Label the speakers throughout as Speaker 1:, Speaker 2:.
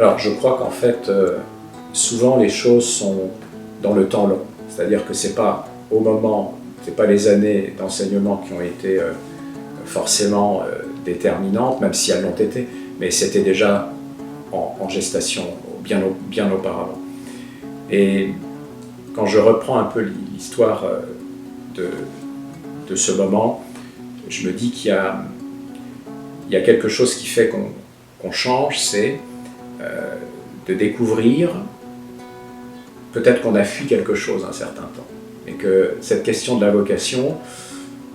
Speaker 1: Alors je crois qu'en fait, souvent les choses sont dans le temps long. C'est-à-dire que c'est pas au moment, c'est pas les années d'enseignement qui ont été forcément déterminantes, même si elles l'ont été, mais c'était déjà en gestation bien auparavant. Et quand je reprends un peu l'histoire de ce moment, je me dis qu'il y a quelque chose qui fait qu'on change, c'est de découvrir peut-être qu'on a fui quelque chose un certain temps. Et que cette question de la vocation,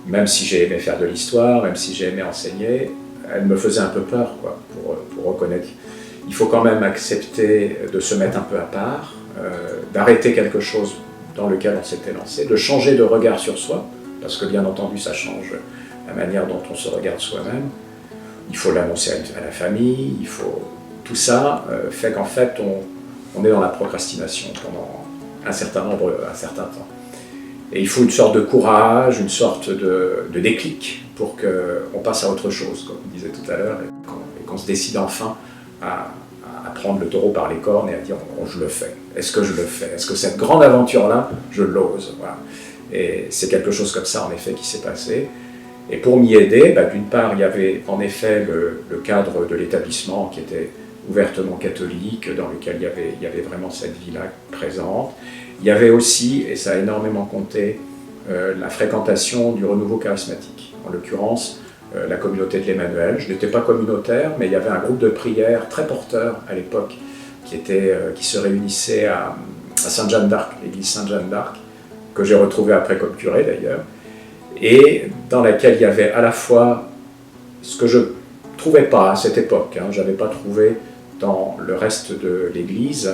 Speaker 1: même si j'ai aimé faire de l'histoire, même si j'ai aimé enseigner, elle me faisait un peu peur, quoi, pour reconnaître. Il faut quand même accepter de se mettre un peu à part, d'arrêter quelque chose dans lequel on s'était lancé, de changer de regard sur soi, parce que bien entendu ça change la manière dont on se regarde soi-même. Il faut l'annoncer à la famille, tout ça fait qu'en fait on est dans la procrastination pendant un certain temps. Et il faut une sorte de courage, une sorte de déclic pour qu'on passe à autre chose, comme on disait tout à l'heure, et qu'on se décide enfin à prendre le taureau par les cornes et à dire je le fais. Est-ce que je le fais? Est-ce que cette grande aventure-là, je l'ose? Voilà. Et c'est quelque chose comme ça, en effet, qui s'est passé. Et pour m'y aider, d'une part, il y avait en effet le cadre de l'établissement qui était ouvertement catholique, dans lequel il y avait vraiment cette vie-là présente. Il y avait aussi, et ça a énormément compté, la fréquentation du renouveau charismatique. En l'occurrence, la communauté de l'Emmanuel. Je n'étais pas communautaire, mais il y avait un groupe de prière très porteur à l'époque qui se réunissait à Sainte-Jeanne d'Arc, l'église Sainte-Jeanne d'Arc, que j'ai retrouvé après comme curé d'ailleurs, et dans laquelle il y avait à la fois ce que je ne trouvais pas à cette époque, je n'avais pas trouvé dans le reste de l'église,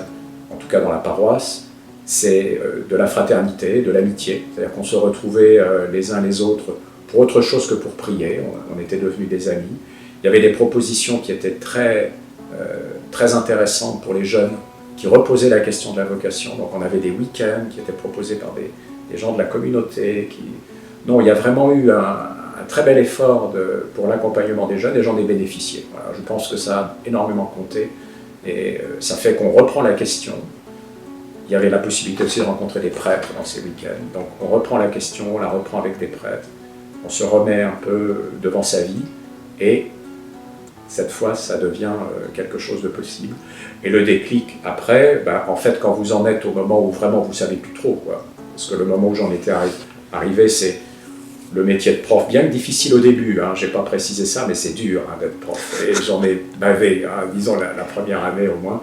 Speaker 1: en tout cas dans la paroisse, c'est de la fraternité, de l'amitié, c'est-à-dire qu'on se retrouvait les uns les autres pour autre chose que pour prier, on était devenus des amis. Il y avait des propositions qui étaient très intéressantes pour les jeunes qui reposaient la question de la vocation, donc on avait des week-ends qui étaient proposés par des gens de la communauté. Non, il y a vraiment eu un très bel effort pour l'accompagnement des jeunes et j'en ai bénéficié. Voilà, je pense que ça a énormément compté et ça fait qu'on reprend la question. Il y avait la possibilité aussi de rencontrer des prêtres dans ces week-ends. Donc on reprend la question, on la reprend avec des prêtres, on se remet un peu devant sa vie et cette fois ça devient quelque chose de possible. Et le déclic après, en fait quand vous en êtes au moment où vraiment vous ne savez plus trop, quoi. Parce que le moment où j'en étais arrivé, c'est le métier de prof, bien que difficile au début, je n'ai pas précisé ça, mais c'est dur d'être prof. Et j'en ai bavé, disons la première année au moins.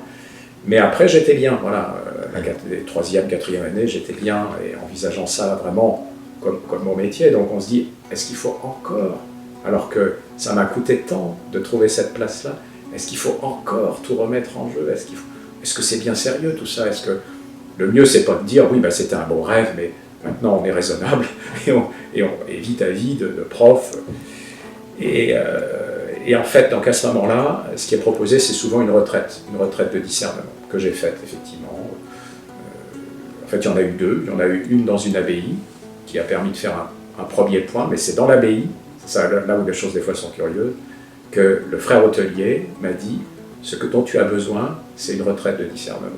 Speaker 1: Mais après, j'étais bien, voilà, la troisième, quatrième année, j'étais bien, et envisageant ça vraiment comme mon métier. Donc on se dit, est-ce qu'il faut encore, alors que ça m'a coûté tant de trouver cette place-là, est-ce qu'il faut encore tout remettre en jeu? Est-ce que c'est bien sérieux tout ça? Est-ce que le mieux, c'est pas de dire, oui, c'était un beau rêve, mais maintenant on est raisonnable et on évite à vie de prof. Et en fait, donc à ce moment-là, ce qui est proposé, c'est souvent une retraite de discernement, que j'ai faite effectivement. En fait, il y en a eu deux. Il y en a eu une dans une abbaye, qui a permis de faire un premier point, mais c'est dans l'abbaye, c'est là où les choses des fois sont curieuses, que le frère hôtelier m'a dit, ce dont tu as besoin, c'est une retraite de discernement.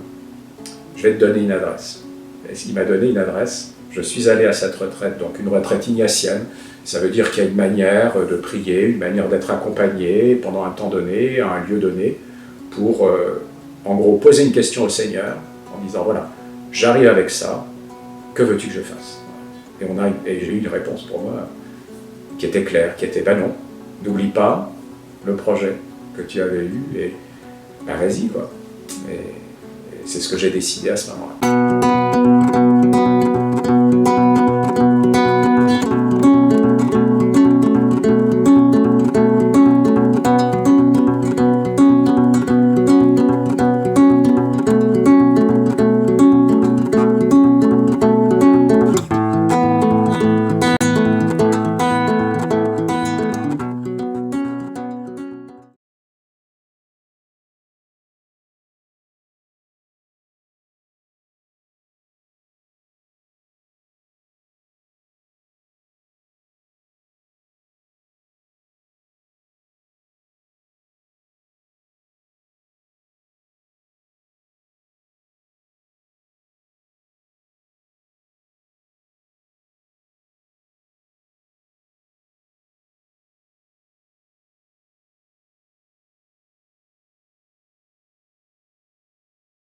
Speaker 1: Je vais te donner une adresse. Et il m'a donné une adresse. Je suis allé à cette retraite, donc une retraite ignatienne. Ça veut dire qu'il y a une manière de prier, une manière d'être accompagné pendant un temps donné, à un lieu donné, pour, en gros, poser une question au Seigneur, en disant, voilà, j'arrive avec ça, que veux-tu que je fasse? Et j'ai eu une réponse pour moi, qui était claire, qui était, non, n'oublie pas le projet que tu avais eu, et vas-y, quoi. Et c'est ce que j'ai décidé à ce moment-là.